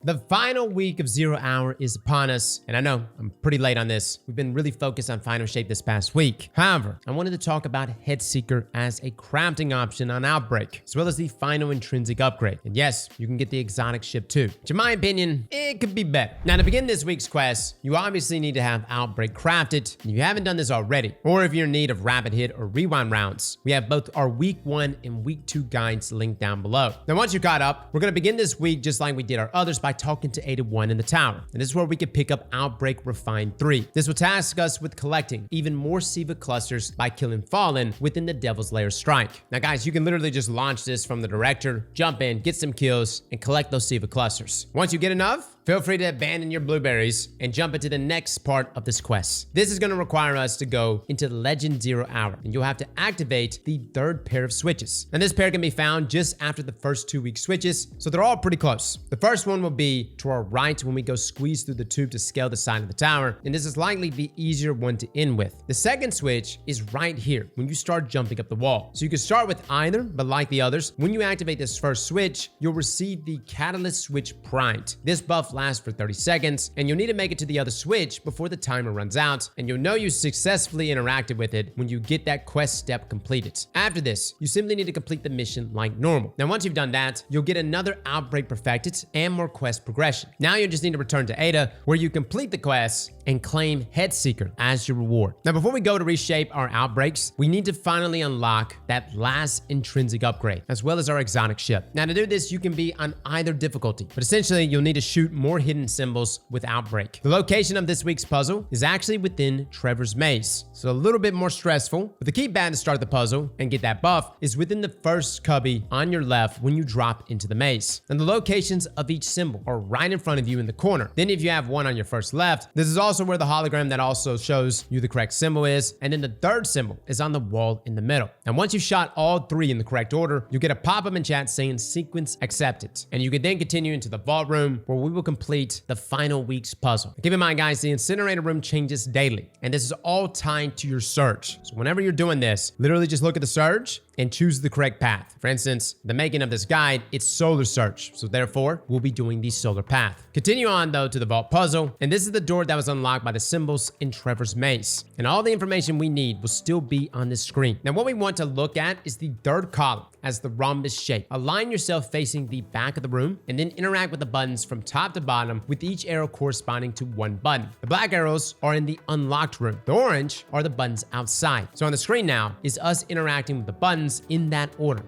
The final week of 0 Hour is upon us, and I know I'm pretty late on this. We've been really focused on final shape this past week. However, I wanted to talk about Headseeker as a crafting option on Outbreak, as well as the final intrinsic upgrade. And yes, you can get the exotic ship too, which in my opinion, it could be better. Now to begin this week's quest, you obviously need to have Outbreak crafted, and you haven't done this already, or if you're in need of rapid hit or rewind rounds, we have both our week 1 and week 2 guides linked down below. Now once you're caught up, we're going to begin this week just like we did our others by talking to Ada 1 in the tower. And this is where we could pick up Outbreak Refined 3. This will task us with collecting even more Siva clusters by killing Fallen within the Devil's Lair strike. Now guys, you can literally just launch this from the director, jump in, get some kills, and collect those Siva clusters. Once you get enough, feel free to abandon your blueberries and jump into the next part of this quest. This is going to require us to go into Legend 0 Hour, and you'll have to activate the 3rd pair of switches. And this pair can be found just after the first 2-week switches, so they're all pretty close. The first one will be to our right when we go squeeze through the tube to scale the side of the tower, and this is likely the easier one to end with. The second switch is right here when you start jumping up the wall. So you can start with either, but like the others, when you activate this first switch, you'll receive the Catalyst Switch Primed. This buff lasts for 30 seconds, and you'll need to make it to the other switch before the timer runs out, and you'll know you successfully interacted with it when you get that quest step completed. After this, you simply need to complete the mission like normal. Now once you've done that, you'll get another Outbreak perfected and more quest progression. Now you just need to return to Ada, where you complete the quest and claim Headseeker as your reward. Now before we go to reshape our Outbreaks, we need to finally unlock that last intrinsic upgrade, as well as our exotic ship. Now to do this, you can be on either difficulty, but essentially you'll need to shoot more hidden symbols with Outbreak. The location of this week's puzzle is actually within Trevor's maze, so a little bit more stressful, but the key button to start the puzzle and get that buff is within the first cubby on your left when you drop into the maze. And the locations of each symbol are right in front of you in the corner. Then if you have one on your first left, this is also where the hologram that also shows you the correct symbol is, and then the 3rd symbol is on the wall in the middle. And once you've shot all 3 in the correct order, you get a pop-up in chat saying sequence accepted, and you can then continue into the vault room where we will complete the final week's puzzle. Keep in mind guys, the incinerator room changes daily, and this is all tied to your surge. So whenever you're doing this, literally just look at the surge and choose the correct path. For instance, the making of this guide, it's solar surge, so therefore we'll be doing the solar path. Continue on though to the vault puzzle, and this is the door that was unlocked by the symbols in Trevor's maze, and all the information we need will still be on this screen. Now what we want to look at is the 3rd column as the rhombus shape. Align yourself facing the back of the room, and then interact with the buttons from top to bottom, with each arrow corresponding to one button. The black arrows are in the unlocked room. The orange are the buttons outside. So on the screen now is us interacting with the buttons in that order.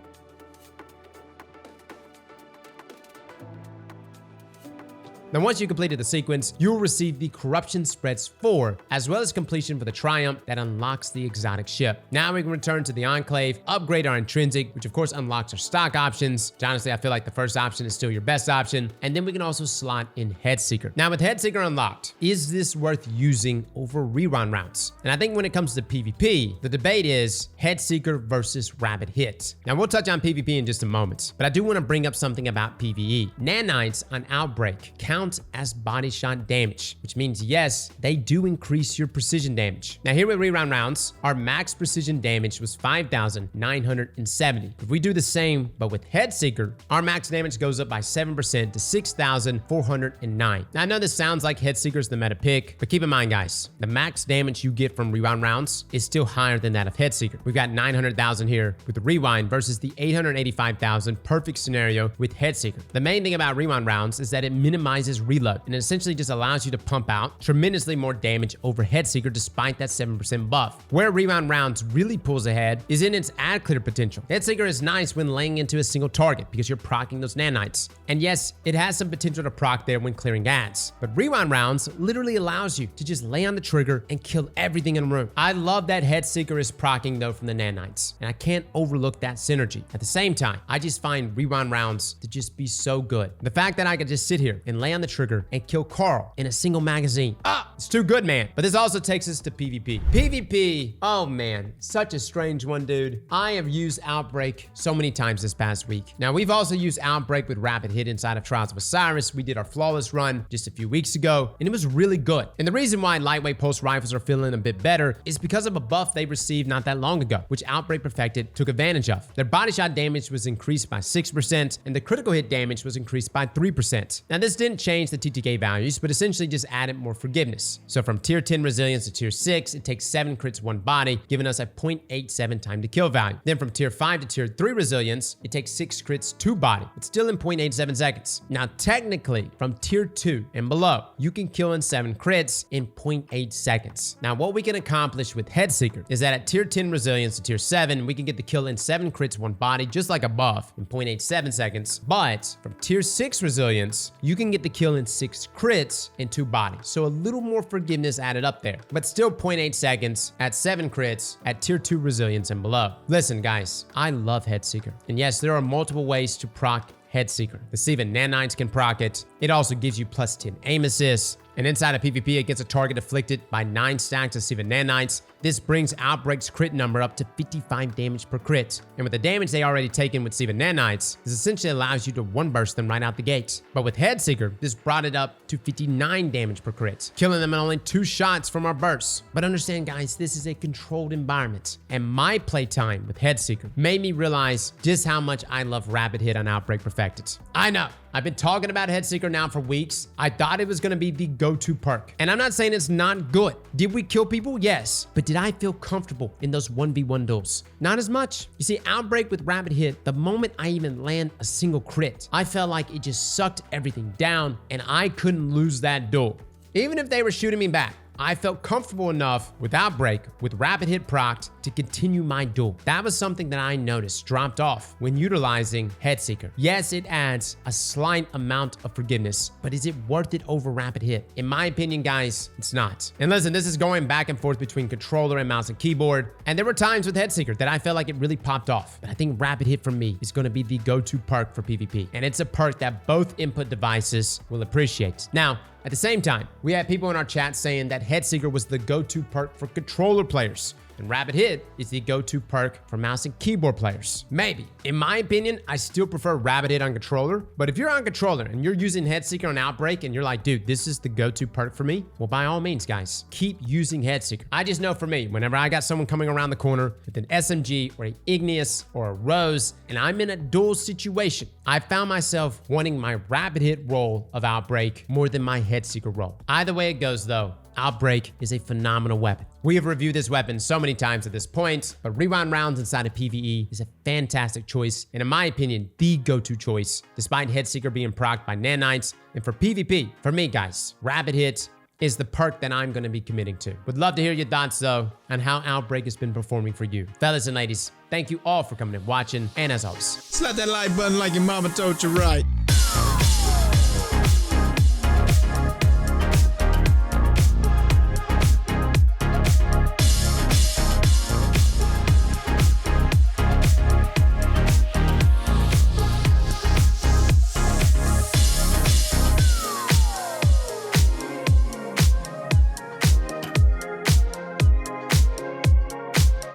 Now once you completed the sequence, you'll receive the Corruption Spreads 4, as well as completion for the Triumph that unlocks the exotic ship. Now we can return to the Enclave, upgrade our intrinsic, which of course unlocks our stock options, which honestly I feel like the first option is still your best option, and then we can also slot in Headseeker. Now with Headseeker unlocked, is this worth using over rerun rounds? And I think when it comes to PvP, the debate is Headseeker versus Rapid Hit. Now we'll touch on PvP in just a moment, but I do want to bring up something about PvE. Nanites on Outbreak count as body shot damage, which means yes, they do increase your precision damage. Now here with rerun rounds, our max precision damage was 5,970. If we do the same but with Headseeker, our max damage goes up by 7% to 6,409. Now I know this sounds like Headseeker's the meta pick, but keep in mind guys, the max damage you get from rerun rounds is still higher than that of Headseeker. We've got 900,000 here with the rewind versus the 885,000 perfect scenario with Headseeker. The main thing about rerun rounds is that it minimizes reload, and it essentially just allows you to pump out tremendously more damage over Headseeker despite that 7% buff. Where rerun rounds really pulls ahead is in its ad clear potential. Headseeker is nice when laying into a single target because you're proccing those nanites. And yes, it has some potential to proc there when clearing ads, but rerun rounds literally allows you to just lay on the trigger and kill everything in the room. I love that Headseeker is proccing though from the nanites, and I can't overlook that synergy. At the same time, I just find rerun rounds to just be so good. The fact that I could just sit here and lay on the trigger and kill Carl in a single magazine. It's too good, man. But this also takes us to PvP. PvP, oh man, such a strange one, dude. I have used Outbreak so many times this past week. Now, we've also used Outbreak with Rapid Hit inside of Trials of Osiris. We did our Flawless run just a few weeks ago, and it was really good. And the reason why lightweight pulse rifles are feeling a bit better is because of a buff they received not that long ago, which Outbreak Perfected took advantage of. Their body shot damage was increased by 6%, and the critical hit damage was increased by 3%. Now, this didn't change the TTK values, but essentially just added more forgiveness. So from tier 10 resilience to tier 6, it takes 7 crits 1 body, giving us a 0.87 time to kill value. Then from tier 5 to tier 3 resilience, it takes 6 crits 2 body. It's still in 0.87 seconds. Now, technically, from tier 2 and below, you can kill in 7 crits in 0.8 seconds. Now, what we can accomplish with Headseeker is that at tier 10 resilience to tier 7, we can get the kill in 7 crits 1 body, just like above, in 0.87 seconds. But from tier 6 resilience, you can get the kill in 6 crits in 2 bodies. So a little more forgiveness added up there, but still 0.8 seconds at 7 crits at tier 2 resilience and below. Listen, guys, I love Headseeker. And yes, there are multiple ways to proc Headseeker. The Siva nanites can proc it. It also gives you plus 10 aim assist. And inside of PvP, it gets a target afflicted by 9 stacks of Siva nanites. This brings Outbreak's crit number up to 55 damage per crit. And with the damage they already taken with Siva nanites, this essentially allows you to one burst them right out the gate. But with Headseeker, this brought it up to 59 damage per crit, killing them in only 2 shots from our bursts. But understand, guys, this is a controlled environment. And my playtime with Headseeker made me realize just how much I love Rapid Hit on Outbreak Perfected. I know, I've been talking about Headseeker now for weeks. I thought it was going to be the go-to perk. And I'm not saying it's not good. Did we kill people? Yes. But did I feel comfortable in those 1v1 duels? Not as much. You see, Outbreak with Rapid Hit, the moment I even land a single crit, I felt like it just sucked everything down and I couldn't lose that duel. Even if they were shooting me back, I felt comfortable enough with Outbreak with Rapid Hit procced to continue my duel. That was something that I noticed dropped off when utilizing Headseeker. Yes, it adds a slight amount of forgiveness, but is it worth it over Rapid Hit? In my opinion, guys, it's not. And listen, this is going back and forth between controller and mouse and keyboard, and there were times with Headseeker that I felt like it really popped off. But I think Rapid Hit for me is going to be the go-to perk for PvP, and it's a perk that both input devices will appreciate. Now, at the same time, we had people in our chat saying that Headseeker was the go-to perk for controller players, and Rapid Hit is the go-to perk for mouse and keyboard players. Maybe. In my opinion, I still prefer Rapid Hit on controller, but if you're on controller and you're using Headseeker on Outbreak and you're like, dude, this is the go-to perk for me, well, by all means, guys, keep using Headseeker. I just know for me, whenever I got someone coming around the corner with an SMG or an Igneous or a Rose, and I'm in a duel situation, I found myself wanting my Rapid Hit role of Outbreak more than my Headseeker role. Either way it goes, though, Outbreak is a phenomenal weapon. We have reviewed this weapon so many times at this point, but rewind rounds inside of PvE is a fantastic choice, and in my opinion, the go-to choice, despite Headseeker being procced by nanites. And for PvP, for me, guys, Rapid Hit is the perk that I'm going to be committing to. Would love to hear your thoughts, though, on how Outbreak has been performing for you. Fellas and ladies, thank you all for coming and watching, and as always, slap that like button like your mama told you right.